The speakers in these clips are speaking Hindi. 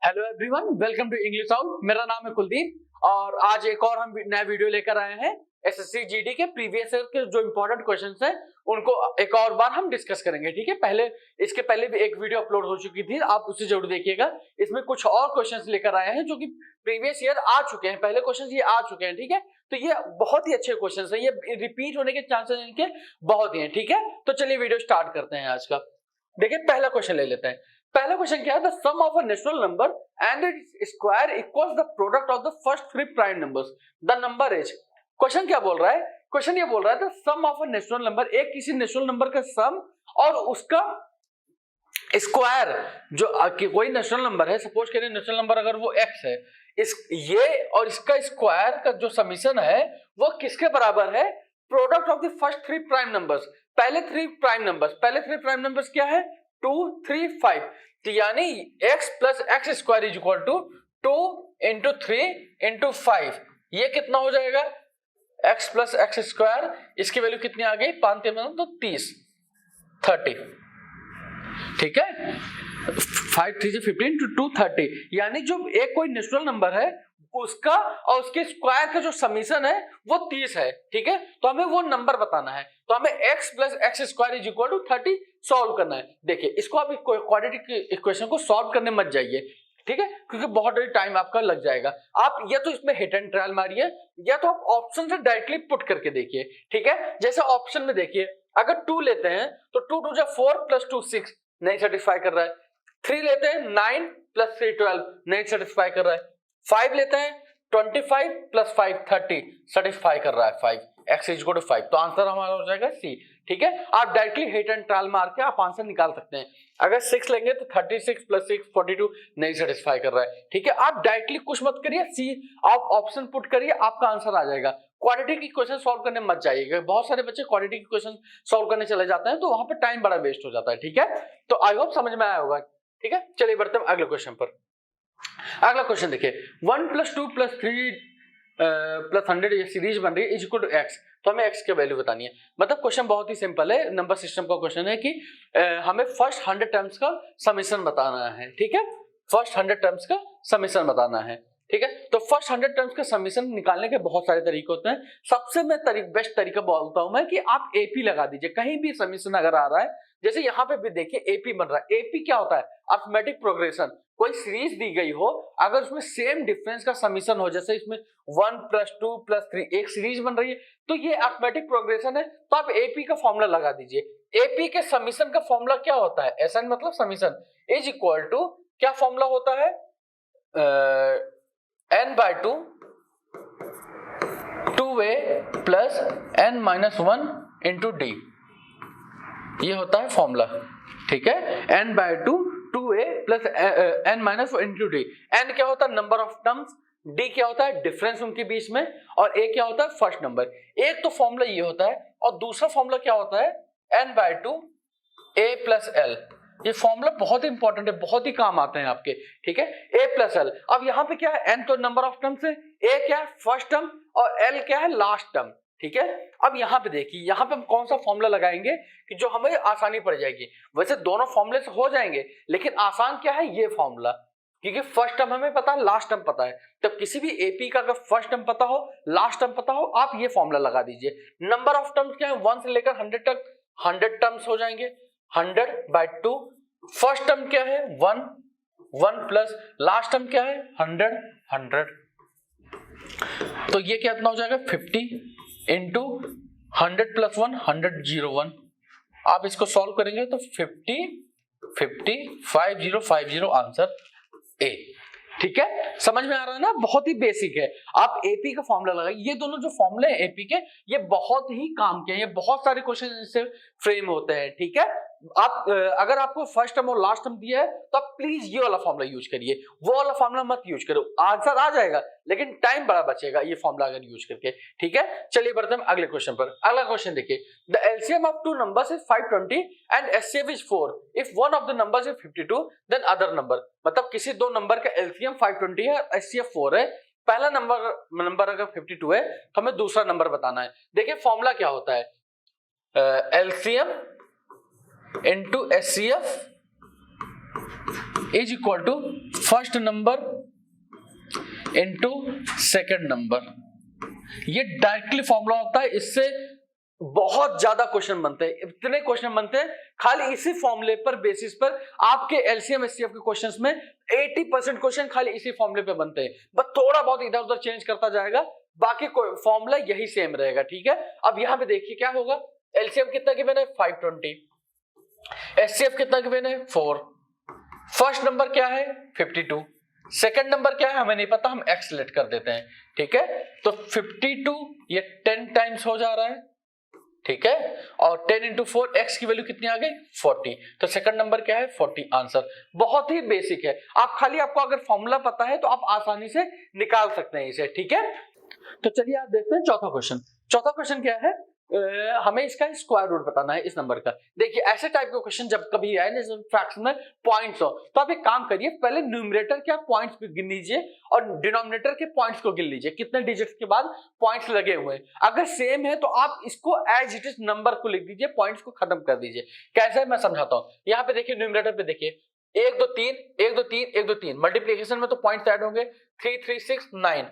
Hello everyone, welcome to English out. मेरा नाम है कुलदीप और आज एक और हम नया वीडियो लेकर आए हैं। एसएससी जीडी के प्रीवियस ईयर के जो इंपॉर्टेंट क्वेश्चंस हैं उनको एक और बार हम डिस्कस करेंगे। ठीक है, इसके पहले भी एक वीडियो अपलोड हो चुकी थी, आप उसे जरूर देखिएगा। इसमें कुछ और क्वेश्चंस लेकर आए हैं जो कि प्रीवियस ईयर आ चुके हैं, पहले क्वेश्चंस ये आ चुके हैं। ठीक है, तो ये बहुत ही अच्छे क्वेश्चंस हैं, ये रिपीट होने के चांसेस इनके बहुत ही हैं। ठीक है, तो चलिए वीडियो स्टार्ट करते हैं आज का। देखिए पहला क्वेश्चन ले लेते हैं। पहला क्वेश्चन क्या है, the sum of a natural number and its square equals the product of the first three prime numbers, the number is. Question क्या बोल रहा है? क्वेश्चन ये बोल रहा है the sum of a natural number, एक किसी नेचुरल नंबर का सम और उसका स्क्वायर, जो कोई नेचुरल नंबर है, सपोज करें नेचुरल नंबर अगर वो x है, ये और इसका स्क्वायर का जो समीशन है वो किसके बराबर है? Product of the first three prime numbers, पहले थ्री प्राइम नंबर्स क्या है? 2, 3, 5। तो यानी x plus x square is equal to 2 into 3 into 5। ये कितना हो जाएगा? x प्लस एक्स स्क्वायर, इसकी वैल्यू कितनी आ गई? 5 तो 30, 30। ठीक है, 5 3 15 टू 2 30। यानी जो एक कोई नेचुरल नंबर है उसका और उसके स्क्वायर का जो समीशन है वो 30 है। ठीक है, तो हमें वो नंबर बताना है, तो हमें x plus x square is equal to 30 solve करना है। देखिए इसको आप क्वाड्रेटिक इक्वेशन को सॉल्व करने मत जाइए, ठीक है, क्योंकि बहुत टाइम आपका लग जाएगा। आप या तो इसमें हिट एंड ट्रायल मारिए या तो आप ऑप्शन से डायरेक्टली पुट करके देखिए। ठीक है, जैसे ऑप्शन में देखिए, अगर 2 लेते हैं तो 2 2 4 प्लस 2 6, नहीं सेटिस्फाई कर रहा है। 3 लेते हैं 9 प्लस 3 12, नहीं सेटिस्फाई कर रहा है। 5 लेते हैं 25 प्लस 5 30, सेटिस्फाई कर रहा है 5, x इज इक्वल टू 5। तो आंसर हमारा हो जाएगा सी। ठीक है, आप डायरेक्टली हिट एंड ट्रायल मार के आप आंसर निकाल सकते हैं। अगर 6 लेंगे तो 36 प्लस 6 42, नहीं सेटिस्फाई कर रहा है। ठीक है, आप डायरेक्टली कुछ मत करिए, सी आप ऑप्शन पुट करिए, आपका आंसर आ जाएगा। क्वाड्रेटिक इक्वेशन सॉल्व करने मत जाइएगा, बहुत सारे बच्चे क्वाड्रेटिक इक्वेशन सॉल्व करने चले जाते हैं तो वहां पर टाइम बड़ा वेस्ट हो जाता है। ठीक है, तो आई होप समझ में आया होगा। ठीक है, चलिए बढ़ते हैं अगले क्वेश्चन पर। अगला क्वेश्चन देखिए, 1 प्लस 2 प्लस 3 प्लस 100 ये सीरीज बन रही है इज इक्वल टू एक्स। तो हमें x की वैल्यू बतानी है। मतलब क्वेश्चन बहुत ही सिंपल है, नंबर सिस्टम का क्वेश्चन है कि हमें फर्स्ट 100 टर्म्स का समीशन बताना है। ठीक है, फर्स्ट 100 टर्म्स का समीशन बताना है। ठीक है, तो फर्स्ट 100 टर्म्स का समीशन निकालने के बहुत सारे तरीके होते हैं। सबसे मैं बेस्ट तरीका बोलता हूं मैं कि आप एपी लगा दीजिए। कहीं भी समीशन अगर आ रहा है, जैसे यहाँ पे भी देखिए एपी बन रहा है। एपी क्या होता है? Arithmetic progression. कोई सीरीज दी गई हो, अगर उसमें सेम डिफरेंस का समीशन हो, जैसे इसमें 1 प्लस 2 प्लस 3 एक सीरीज बन रही है, तो ये अरिथमेटिक प्रोग्रेशन है, तो आप एपी का फॉर्मूला लगा दीजिए। एपी के समीशन का फॉर्मूला क्या होता है? एसएन मतलब समीशन इज इक्वल टू, क्या फॉर्मूला होता है? n/2 2a plus n - 1 into D, ये होता है फॉर्मूला। ठीक है, n/2 2a plus n - 1 into D. n क्या होता है? नंबर ऑफ टर्म्स, d क्या होता है? डिफरेंस उनके बीच में, और a क्या होता है? First number. एक तो फॉर्मूला ये होता है, और दूसरा फॉर्मूला क्या होता है? n/2 a plus l। ये फॉर्मूला बहुत इंपॉर्टेंट है, बहुत ही काम आते हैं आपके। ठीक है, a प्लस l। अब यहाँ पे क्या है? n तो नंबर ऑफ टर्म्स है, a क्या है? फर्स्ट टर्म, और l क्या है? Last term. ठीक है, अब यहाँ पे देखिए, यहाँ पे हम कौन सा फॉर्मूला लगाएंगे कि जो हमें आसानी पड़ जाएगी। वैसे दोनों फॉर्मूले से हो जाएंगे, लेकिन आसान क्या है? ये फॉर्मूला, क्योंकि फर्स्ट टर्म हमें पता है, लास्ट टर्म पता है। तो किसी भी एपी का अगर फर्स्ट टर्म पता हो, लास्ट टर्म पता हो, आप ये फॉर्मूला लगा दीजिए। नंबर ऑफ टर्म्स क्या है? 1 से लेकर 100 तक 100 टर्म्स हो जाएंगे। 100/2, फर्स्ट टर्म क्या है? 1 1 प्लस लास्ट टर्म क्या है? 100 100। तो ये कितना हो जाएगा? 50 इंटू 100 प्लस 1 100 0 1। आप इसको सॉल्व करेंगे तो 50 50 50 50, आंसर ए। ठीक है, समझ में आ रहा है ना? बहुत ही बेसिक है। आप एपी का फॉर्मूला लगाइए। ये दोनों जो फॉर्मूले हैं एपी के, ये बहुत ही काम के हैं, ये बहुत सारे क्वेश्चन इससे फ्रेम होते हैं। ठीक है, आप अगर आपको फर्स्ट टर्म और लास्ट टर्म दिया है तो आप प्लीज ये वाला फॉर्मूला यूज करिए, वो वाला फॉर्मूला मत यूज करो। आंसर आ जाएगा लेकिन टाइम बड़ा बचेगा ये फॉर्मूला अगर यूज करके। ठीक है, चलिए बढ़ते हैं अगले क्वेश्चन पर। अगला क्वेश्चन देखिए, the LCM of two numbers is 520 and HCF is 4 if one of the numbers is 52 then other number. मतलब किसी दो नंबर का एलसीएम 520 है, एचसीएफ 4 है। पहला नंबर अगर 52 है तो हमें दूसरा नंबर बताना है। देखिए फॉर्मूला क्या होता है? LCM into HCF is equal to first number into second number. ये डायरेक्टली फॉर्मूला होता है, इससे बहुत ज्यादा क्वेश्चन बनते हैं, इतने क्वेश्चन बनते हैं खाली इसी फॉर्मूले पर बेसिस पर। आपके एलसीएम एचसीएफ के क्वेश्चंस में 80% क्वेश्चन खाली इसी फॉर्मूले पे बनते हैं, बस थोड़ा बहुत इधर उधर चेंज करता जाएगा, बाकी फॉर्मूला यही सेम रहेगा, ठीक है। अब यहां पे देखिए क्या होगा, एलसीएम कितना गिवन है 520, एचसीएफ कितना गिवन है 4, फर्स्ट नंबर क्या है 52, सेकंड नंबर क्या है हमें नहीं पता, हम एक्स लेट कर देते हैं, ठीक है। तो 52 ये 10 टाइम्स हो जा रहा है, ठीक है, और 10 इंटू 4 एक्स की वैल्यू कितनी आ गई 40, तो सेकंड नंबर क्या है 40 आंसर। बहुत ही बेसिक है, आप खाली आपको अगर फॉर्मूला पता है तो आप आसानी से निकाल सकते हैं इसे, ठीक है। तो चलिए आप देखते हैं चौथा क्वेश्चन। चौथा क्वेश्चन क्या है, हमें इसका स्क्वायर रूट बताना है इस नंबर का। देखिए ऐसे टाइप के क्वेश्चन जब कभी आए ना फ्रैक्शन में पॉइंट्स हो, तो आप एक काम करिए, पहले न्यूमरेटर के आप पॉइंट्स गिन लीजिए और डिनोमिनेटर के पॉइंट्स को गिन लीजिए, कितने डिजिट्स के बाद पॉइंट्स लगे हुए हैं। अगर सेम है तो आप इसको एज इट इज नंबर को लिख दीजिए, पॉइंट्स को खत्म कर दीजिए। कैसे मैं समझाता हूँ, यहाँ पे देखिए न्यूमरेटर पे देखिए 1 2 3 1 2 3 1 2 3, मल्टीप्लीकेशन में तो पॉइंट्स ऐड होंगे 3 3 6 9,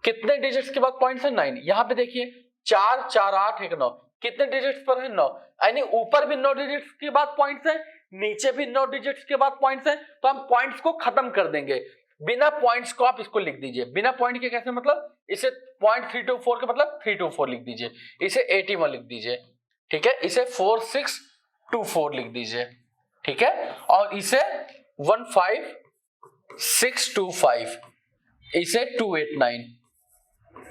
कितने डिजिट्स के बाद पॉइंट्स है 9। यहाँ पे देखिए 4 4 8 1 9, कितने डिजिट्स पर है 9, यानी ऊपर भी 9 डिजिट्स के बाद पॉइंट्स है, नीचे भी 9 डिजिट्स के बाद पॉइंट्स है, तो हम पॉइंट्स को खत्म कर देंगे। बिना पॉइंट्स को आप इसको लिख दीजिए, बिना पॉइंट के कैसे, मतलब इसे पॉइंट 324 के मतलब 324 लिख दीजिए, इसे 81 लिख दीजिए, ठीक है, इसे 4624 लिख दीजिए, ठीक है, और इसे 15625, इसे 289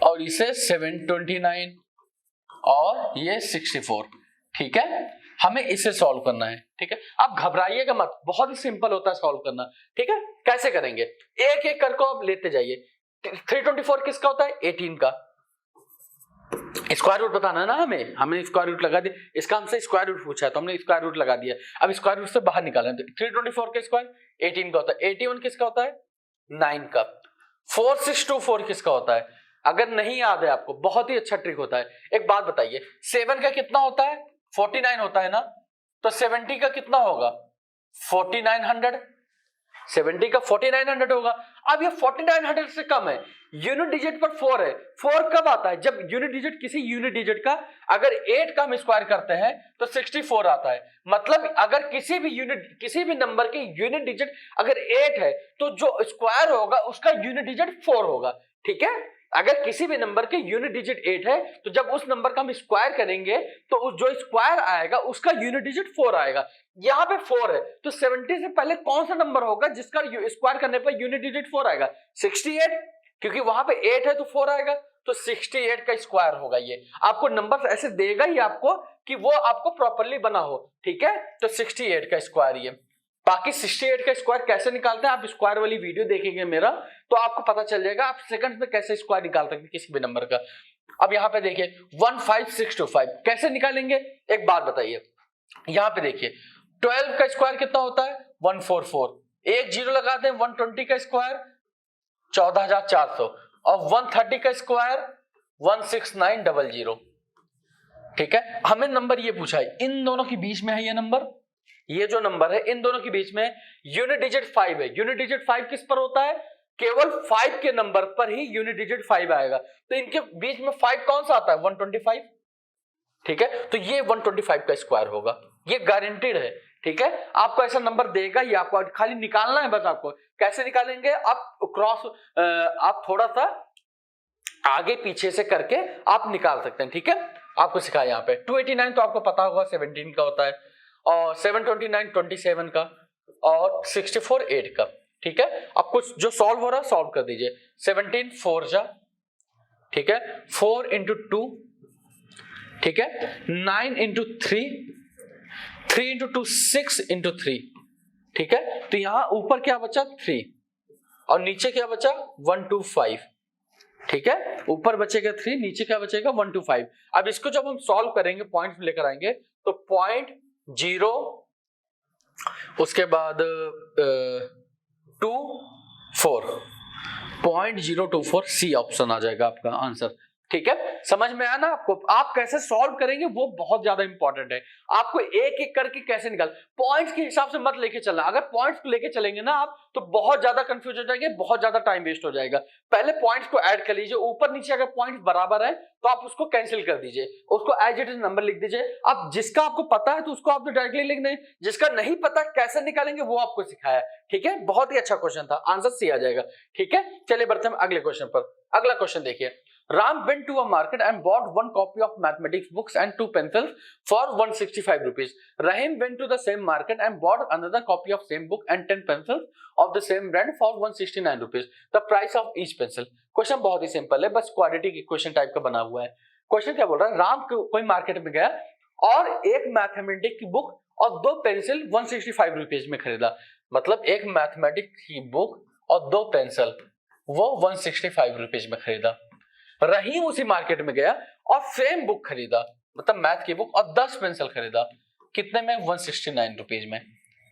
और इसे 729 और ये 64, ठीक है। हमें इसे सॉल्व करना है, ठीक है। आप घबराइएगा मत, बहुत ही सिंपल होता है सॉल्व करना, ठीक है। कैसे करेंगे, एक एक करके आप लेते जाइए। 324 किसका होता है 18 का, स्क्वायर रूट बताना है ना हमें, हमने स्क्वायर रूट लगा दिया, इसका हमसे स्क्वायर रूट पूछा है तो हमने स्क्वायर रूट लगा दिया। अब स्क्वायर रूट से बाहर निकालना है, तो 324 का स्क्वायर 18 का होता है, 81 किसका होता है 9 का, 4624 किसका होता है, अगर नहीं याद है आपको बहुत ही अच्छा ट्रिक होता है। एक बात बताइए 7 का कितना होता है 49 होता है ना, तो 70 का कितना होगा 4900, 70 का 4900 होगा। अब ये 4900 से कम है, यूनिट डिजिट पर 4 है, 4 कब आता है जब यूनिट डिजिट, किसी यूनिट डिजिट का अगर 8 का हम स्क्वायर करते हैं तो 64 आता है। मतलब अगर किसी भी नंबर की यूनिट डिजिट अगर 8 है तो जो स्क्वायर होगा उसका यूनिट डिजिट 4 होगा, ठीक है। अगर किसी भी नंबर के यूनिट डिजिट 8 है तो जब उस नंबर का हम स्क्वायर करेंगे तो उस जो स्क्वायर आएगा उसका यूनिट डिजिट 4 आएगा। यहां पे 4 है तो 70 से पहले कौन सा नंबर होगा जिसका स्क्वायर करने पर यूनिट डिजिट 4 आएगा 68, क्योंकि वहां पे 8 है तो 4 आएगा, तो 68 का स्क्वायर होगा। ये आपको नंबर ऐसे देगा ही आपको कि वो आपको प्रॉपर्ली बना हो, ठीक है। तो 68 का स्क्वायर ये, बाकी 68 का स्क्वायर कैसे निकालते हैं आप स्क्वायर वाली वीडियो देखेंगे मेरा तो आपको पता चल जाएगा आप सेकंड्स में कैसे स्क्वायर निकाल सकते हैं किसी भी नंबर का। अब यहाँ पे देखिए 15625 कैसे निकालेंगे, एक बात बताइए। यहाँ पे देखिए 12 का स्क्वायर कितना होता है 144, एक जीरो लगाते हैं, 120 का स्क्वायर 14400 और 130 का स्क्वायर 16900, ठीक है। हमें नंबर ये पूछा है, इन दोनों के बीच में है ये नंबर, ये जो नंबर है इन दोनों के बीच में यूनिट डिजिट 5 है। यूनिट डिजिट 5 किस पर होता है, केवल 5 के नंबर पर ही यूनिट डिजिट 5 आएगा, तो इनके बीच में 5 कौन सा आता है 125, ठीक है। तो ये 125 का स्क्वायर होगा, ये गारंटेड है, ठीक है। आपको ऐसा नंबर देगा ही, आपको खाली निकालना है बस। आपको कैसे निकालेंगे, आप क्रॉस आप थोड़ा सा आगे पीछे से करके आप निकाल सकते हैं, ठीक है। आपको सिखाया यहाँ पे 289 तो आपको पता होगा 17 का होता है, और 729 27 का, और 64 8 का, ठीक है। अब कुछ जो सॉल्व हो रहा है सॉल्व कर दीजिए। 17 4 जा, ठीक है, 4 इंटू 2, ठीक है, 9 इंटू 3, 3 इंटू 2 6 इंटू 3, ठीक है। तो यहां ऊपर क्या बचा 3 और नीचे क्या बचा 125, ठीक है। ऊपर बचेगा 3, नीचे क्या बचेगा 125। अब इसको जब हम सॉल्व करेंगे पॉइंट लेकर आएंगे तो 0.0 उसके बाद 24 0.024 सी ऑप्शन आ जाएगा आपका आंसर, ठीक है। समझ में आया ना आपको? आप कैसे सॉल्व करेंगे वो बहुत ज्यादा इंपॉर्टेंट है। आपको एक एक करके कैसे निकाल, पॉइंट्स के हिसाब से मत लेके चलना। अगर पॉइंट्स को लेके चलेंगे ना आप तो बहुत ज्यादा कंफ्यूज हो जाएंगे, बहुत ज्यादा टाइम वेस्ट हो जाएगा। पहले पॉइंट्स को ऐड कर लीजिए, ऊपर नीचे अगर पॉइंट्स बराबर है तो आप उसको कैंसिल कर दीजिए, उसको एज इट इज नंबर लिख दीजिए। अब जिसका आपको पता है तो उसको आप तो डायरेक्टली लिख दें, जिसका नहीं पता कैसे निकालेंगे वो आपको सिखाया। ठीक है, बहुत ही अच्छा क्वेश्चन था, आंसर सी आ जाएगा। ठीक है, चलिए बढ़ते हैं अगले क्वेश्चन पर। अगला क्वेश्चन देखिए, Ram went to a market and bought one copy of mathematics books and 2 pencils for 165 rupees. Rahim went to the same market and bought another copy of same book and 10 pencils of the same brand for 169 rupees. The price of each pencil. Question बहुत ही सिंपल है, बस क्वाड्रेटिक की क्वेश्चन टाइप का बना हुआ है। क्वेश्चन क्या बोल रहा है, राम कोई मार्केट में गया और एक मैथमेटिक्स की बुक और 2 पेंसिल 165 रुपीज में खरीदा। मतलब एक मैथमेटिक्स की बुक और 2 पेंसिल वो 165 रुपीज में खरीदा। रहीम उसी मार्केट में गया और सेम बुक खरीदा, मतलब मैथ की बुक, और 10 पेंसिल खरीदा। कितने में? 169 रुपीज में।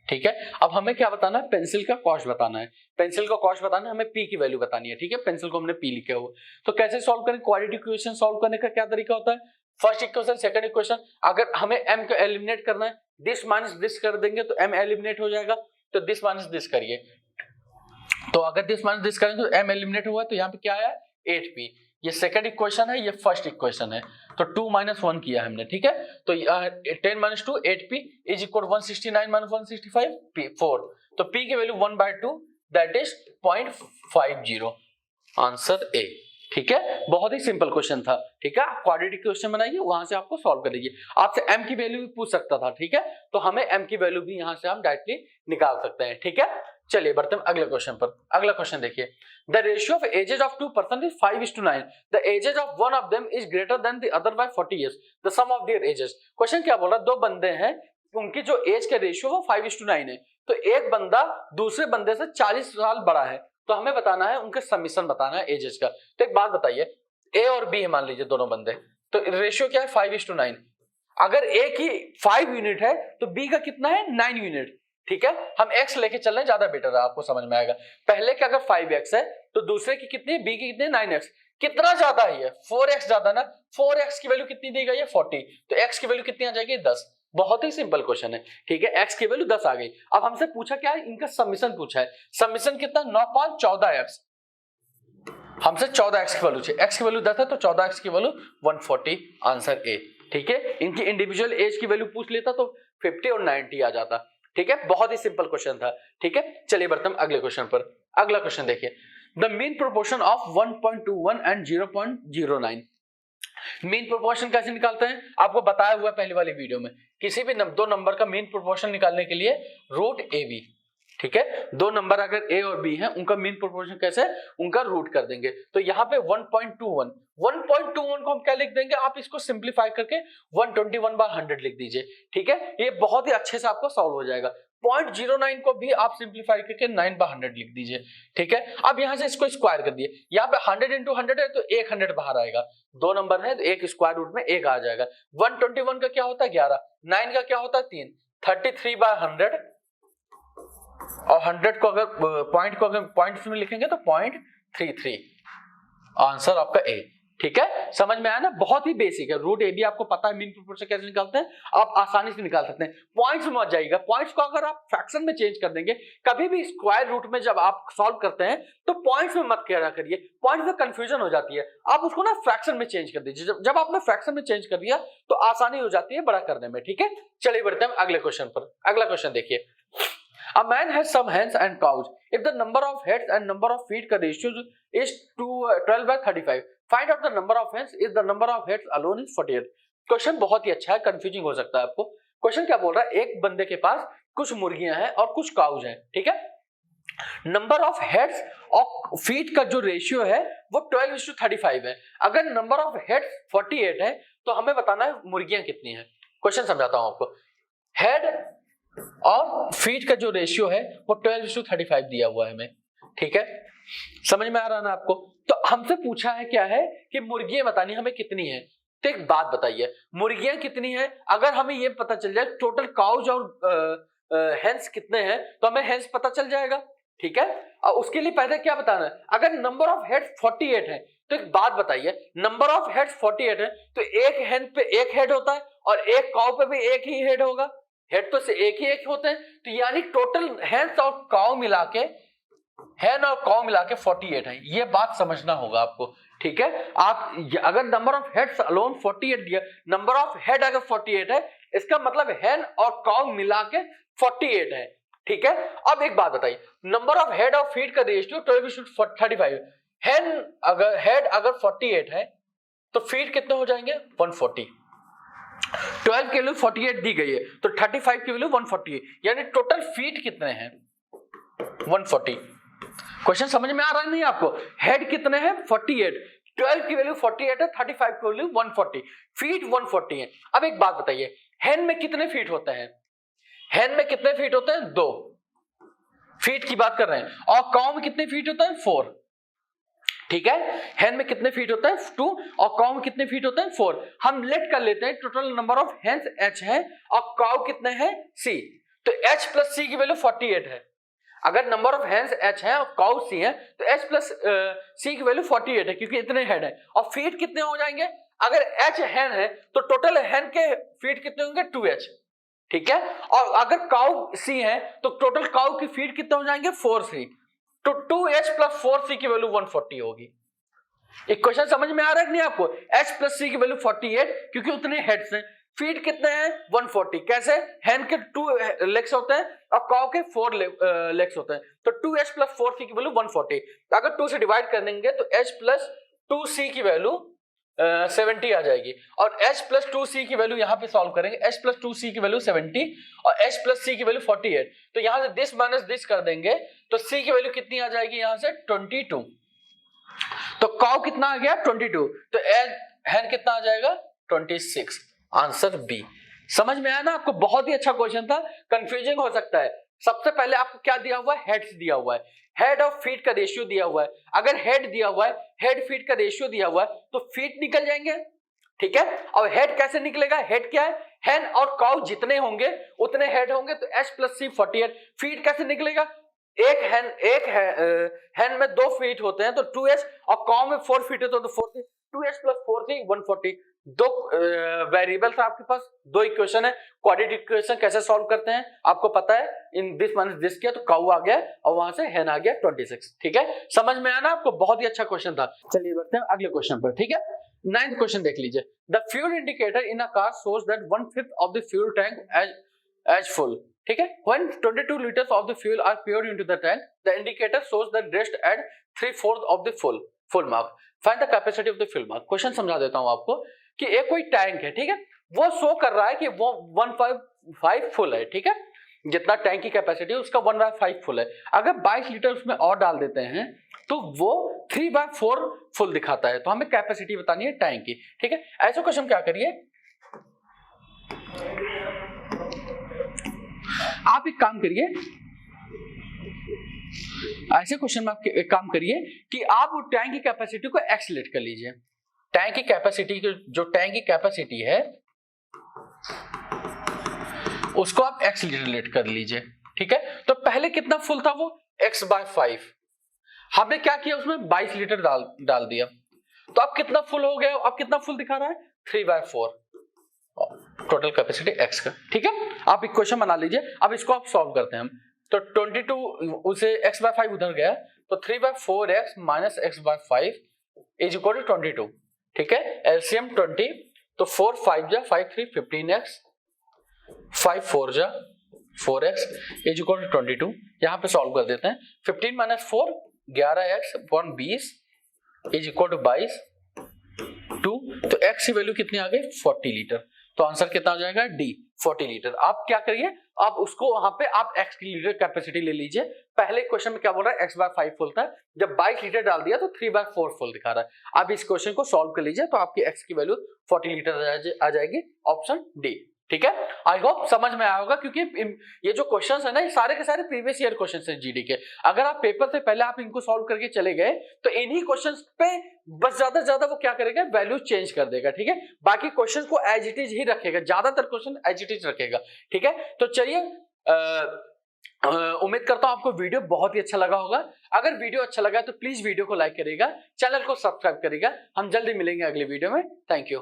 ठीक है, अब हमें क्या बताना है, पेंसिल का कॉस्ट बताना है। पेंसिल का कॉस्ट बताना है, हमें पी की वैल्यू बतानी है। ठीक है, पेंसिल को हमने पी लिखा हुआ। तो कैसे सॉल्व करें, क्वाड्रेटिक इक्वेशन सॉल्व करने का क्या तरीका होता है? फर्स्ट इक्वेशन, सेकंड इक्वेशन, अगर हमें m को एलिमिनेट करना है, दिस माइनस दिस कर देंगे तो m एलिमिनेट हो जाएगा, तो दिस माइनस दिस करिए। तो अगर दिस माइनस दिस करें तो m एलिमिनेट हुआ, तो यहाँ पे क्या आया, 8p। ये सेकंड इक्वेशन है, ये फर्स्ट इक्वेशन है, तो 2 - 1 किया हमने। ठीक है, तो 10 - 2 8p इज इक्वल 169 - 165 p 4। तो p की value 1/2 that is 0.50, answer A. ठीक है, बहुत ही सिंपल क्वेश्चन था। ठीक है, क्वाड्रेटिक क्वेश्चन बनाइए, वहां से आपको सॉल्व कर दीजिए। आपसे m की वैल्यू भी पूछ सकता था। ठीक है, तो हमें m की वैल्यू भी यहां से हम डायरेक्टली निकाल सकते हैं। ठीक है, चलिए बढ़ते हैं अगले क्वेश्चन पर। अगला क्वेश्चन देखिए, the ratio of ages of 2 person is 5:9। The ages of one of them is greater than the other by 40 years. The sum of their ages. Question क्या बोल रहा है, दो बंदे हैं, उनकी जो एज का रेशियो वो 5:9 है। तो एक बंदा दूसरे बंदे से 40 साल बड़ा है, तो हमें बताना है उनके समीशन बताना है एजेस का। तो एक बात बताइए, ए और बी है मान लीजिए दोनों बंदे, तो रेशियो क्या है 5:9। अगर ए की 5 यूनिट है तो बी का कितना है 9 यूनिट। ठीक है, हम x लेके चल रहे हैं, ज्यादा बेटर है, आपको समझ में आएगा। पहले का अगर 5x है तो दूसरे की कितनी है, b की कितनी है 9x। कितना ज्यादा है, 4x ज्यादा ना। 4x की वैल्यू कितनी दी गई है 40, तो x की वैल्यू कितनी आ जाएगी 10। बहुत ही सिंपल क्वेश्चन है। ठीक है, x की वैल्यू 10 आ गई। अब हमसे पूछा क्या है, इनका समीशन पूछा है। समीशन कितना, 9 × 5 = 14x। हमसे 14x की वैल्यू चाहिए, x की वैल्यू 10 है तो 14x की वैल्यू 140, आंसर ए। ठीक है, इनकी इंडिविजुअल एज की वैल्यू पूछ लेता तो 50 और 90 आ जाता। ठीक है, बहुत ही सिंपल क्वेश्चन था। ठीक है, चलिए बढ़ते हैं अगले क्वेश्चन पर। अगला क्वेश्चन देखिए, the mean proportion of 1.21 and 0.09। Mean proportion कैसे निकालते हैं, आपको बताया हुआ पहले वाली वीडियो में। किसी भी दो नंबर का मीन प्रोपोर्शन निकालने के लिए रूट ए बी। ठीक है, दो नंबर अगर ए और बी है, उनका मीन प्रोपोर्शन कैसे, उनका रूट कर देंगे। तो यहाँ पे 1.21 को हम क्या लिख देंगे, आप इसको सिंप्लीफाई करके 121/100 लिख दीजिए। ठीक है, ये बहुत ही अच्छे से आपको सॉल्व हो जाएगा। 0.09 को भी आप सिंप्लीफाई करके 9/100 लिख दीजिए। ठीक है, अब यहां से इसको स्क्वायर कर दिए, यहाँ पे 100 × 100 है तो 100 बाहर आएगा। दो नंबर है तो एक स्क्वायर रूट में एक आ जाएगा। 121 का क्या होता है 11, 9 का क्या होता है 3, 33/100, और 100 को अगर पॉइंट में लिखेंगे तो 0.33, आंसर आपका ए। ठीक है, समझ में आया ना, बहुत ही बेसिक है। रूट ए बी आपको पता है, मीन प्रोपोर्शन कैसे निकालते हैं, आप आसानी से निकाल सकते हैं। पॉइंट्स में मत जाइएगा, पॉइंट्स को अगर आप फ्रैक्शन में चेंज कर देंगे, कभी भी स्क्वायर रूट में जब आप सॉल्व करते हैं तो पॉइंट्स में मत करा करिए, पॉइंट्स में कंफ्यूजन हो जाती है। आप उसको ना फ्रैक्शन में चेंज कर दीजिए। जब आपने फ्रैक्शन में चेंज कर दिया तो आसानी हो जाती है बड़ा करने में। ठीक है, चलिए बढ़ते हैं अगले क्वेश्चन पर। अगला क्वेश्चन देखिए, A man has some hens and cows. If the number of heads and number of feet का ratio is 12/35, find out the number of hens if the number of heads alone is 48. Question बहुत ही अच्छा है, कंफ्यूजिंग हो सकता है आपको। क्वेश्चन क्या बोल रहा है, एक बंदे के पास कुछ मुर्गियां हैं और कुछ काउज हैं। ठीक है, नंबर ऑफ हेड्स और फीट का जो रेशियो है वो 12:35 है। अगर नंबर ऑफ हेड्स 48 है तो हमें बताना है मुर्गियां कितनी है। क्वेश्चन समझाता हूं आपको। हेड और फीट का जो रेशियो है वो 12:35 दिया हुआ है हमें। ठीक है, समझ में आ रहा है ना आपको। तो हमसे पूछा है क्या है कि मुर्गियां बतानी हमें कितनी है। तो एक बात बताइए, मुर्गियां कितनी है, अगर हमें ये पता चल जाए टोटल काउज और हेंस कितने हैं तो हमें हेंस पता चल जाएगा। ठीक है। और उसके लिए पहले क्या बताना है, अगर नंबर ऑफ हेड 48 है तो एक बात बताइए, नंबर ऑफ हेड 48 है तो एक हेन पे एक हेड होता है और एक काउ पे भी एक ही हेड होगा, हेड तो से एक ही एक होते हैं, तो यानी टोटल हेन्स और काउ मिला के, हेन और काउ मिला के 48 है, ये बात समझना होगा आपको, ठीक है। आप अगर नंबर ऑफ हेड्स अलोन 48 दिया, नंबर ऑफ हेड अगर 48 है इसका मतलब हेन और काउ मिला के 48 है, ठीक है। अब एक बात बताइए, नंबर ऑफ हेड और फीट का रेशियो 12:35, हेन अगर हेड अगर 48 है तो फीट कितने हो जाएंगे 140, 12 की वैल्यू 48 दी गई है तो 35 की वैल्यू 140, यानी टोटल फीट कितने हैं 140। क्वेश्चन समझ में आ रहा है नहीं आपको, हेड कितने हैं 48, 12 की वैल्यू 48 है, 35 की वैल्यू 140, फीट 140 है। अब एक बात बताइए, हेन में कितने फीट होते हैं, हेन में कितने फीट होते हैं 2 फीट की बात कर रहे हैं, और काउ में कितने फीट होता है 4, ठीक है। हेन में कितने फीट होता है 2 और काउ में कितने फीट होते हैं 4। हम लेट कर लेते हैं total number of hens h है और काउ कितने हैं c, तो h प्लस c की वैल्यू 48 है। अगर नंबर ऑफ हेन्स h है और काउ c है तो h प्लस c की वैल्यू 48 है क्योंकि इतने हेड है, और फीट कितने हो जाएंगे, अगर h हेन है तो टोटल हेन के फीट कितने होंगे 2h, ठीक है। और अगर काउ c है तो टोटल काउ की फीट कितने हो जाएंगे 4c, तो 2h प्लस 4c की वैल्यू 140 होगी। एक क्वेश्चन समझ में आ रहा है नहीं आपको, h प्लस c की वैल्यू 48 क्योंकि उतने हेड्स हैं, फीट कितने हैं 140, कैसे, हेन के 2 लेग्स होते हैं और काउ के 4 लेग्स होते हैं, तो 2h प्लस 4c की वैल्यू 140, तो अगर 2 से डिवाइड कर देंगे तो h प्लस 2c की वैल्यू 70 आ जाएगी, और h प्लस 2c की वैल्यू यहां पे सॉल्व करेंगे, h प्लस 2c की वैल्यू 70 और h प्लस c की वैल्यू 48, तो यहां से दिस माइनस दिस कर देंगे तो c की वैल्यू कितनी आ जाएगी यहां से 22, तो काउ कितना आ गया 22, तो हेन कितना आ जाएगा 26, आंसर बी। समझ में आया ना आपको, बहुत ही अच्छा क्वेश्चन था, कंफ्यूजिंग हो सकता है। सबसे पहले आपको क्या दिया हुआ है, हेड्स दिया हुआ है, हेड और फीट का रेशियो दिया हुआ है, अगर हेड दिया हुआ है, हेड फीट का रेशियो दिया हुआ है तो फीट निकल जाएंगे, ठीक है। और हेड कैसे निकलेगा, हेड क्या है, हेन और काउ जितने होंगे उतने हेड होंगे, तो h प्लस c 48, फीट कैसे निकलेगा, एक हेन में 2 फीट होते हैं तो 2h, और काउ में 4 फीट होते हैं तो 4c, 2h प्लस 4c 140। दो वेरिएबल था आपके पास, 2 इक्वेशन है, क्वाड्रेटिक इक्वेशन कैसे सॉल्व करते हैं आपको पता है, इन दिस माइनस दिस किया तो काउ आ गया और वहां से हेन आ गया 26, ठीक है। समझ में आया ना आपको, बहुत ही अच्छा क्वेश्चन था। चलिए बढ़ते हैं अगले क्वेश्चन पर, ठीक है। 9th क्वेश्चन देख लीजिए, the fuel indicator in a car shows that 1/5 of the fuel tank as full, ठीक है। When 22 liters of the fuel are poured into the tank, the indicator shows the rest at 3/4 of the full mark. Find the capacity of the full mark. Question समझा देता हूं आपको कि एक कोई टैंक है, ठीक है, वो शो कर रहा है कि वो 1/5 फुल है, ठीक है, जितना टैंक की कैपेसिटी है उसका 1/5 फुल है। अगर 22 लीटर उसमें और डाल देते हैं तो वो 3/4 फुल दिखाता है, तो हमें कैपेसिटी बतानी है टैंक की, ठीक है। ऐसे क्वेश्चन क्या करिए, आप एक काम करिए, ऐसे क्वेश्चन में आप एक काम करिए कि आप टैंक की कैपेसिटी को एक्सलेट कर लीजिए, टैंक की कैपेसिटी, जो टैंक की कैपेसिटी है उसको आप एक्सलेट कर लीजिए, ठीक है। तो पहले कितना फुल था वो x/5, हमने क्या किया उसमें 22 लीटर डाल दिया, तो अब कितना फुल हो गया, अब कितना फुल दिखा रहा है 3/4 टोटल कैपेसिटी x का, ठीक है। आप इक्वेशन बना लीजिए, अब इसको आप सॉल्व करते हैं हम, तो 22 उसे x/5 उधर गया तो 3/4x minus x/5 is equal to 22, ठीक है। एलसीएम 20, तो 4 5 जा 5 3 15x, 5 4 जा 4x इज इक्वल टू 22, यहां पे सॉल्व कर देते हैं, 15 minus 4 11x upon 20 is equal to 22 2, तो x की वैल्यू कितनी आ गई 40 लीटर, तो आंसर कितना हो जाएगा डी 40 लीटर। आप क्या करिए, आप उसको वहां पे आप x की लीटर कैपेसिटी ले लीजिए, पहले क्वेश्चन में क्या बोल रहा है x/5 फुल था, जब 22 लीटर डाल दिया तो 3/4 फुल दिखा रहा है। आप इस क्वेश्चन को सॉल्व कर लीजिए तो आपकी x की वैल्यू 40 लीटर आ जाएगी, ऑप्शन डी, ठीक है। आई होप समझ में आया होगा, क्योंकि ये जो क्वेश्चंस है ना ये सारे के सारे प्रीवियस ईयर क्वेश्चंस हैं जीडी के, अगर आप पेपर से पहले आप इनको सॉल्व करके चले गए तो इन्हीं क्वेश्चंस पे बस ज्यादा से ज्यादा वो क्या करेगा, वैल्यू चेंज कर देगा, ठीक है। बाकी क्वेश्चंस को एज इट इज ही रखेगा, ज्यादातर क्वेश्चन एज इट इज रखेगा, ठीक है। तो चलिए उम्मीद करता हूं आपको वीडियो बहुत ही अच्छा लगा होगा। अगर वीडियो अच्छा लगा तो प्लीज वीडियो को लाइक करिएगा, चैनल को सब्सक्राइब करिएगा। हम जल्दी मिलेंगे अगले वीडियो में। Thank you.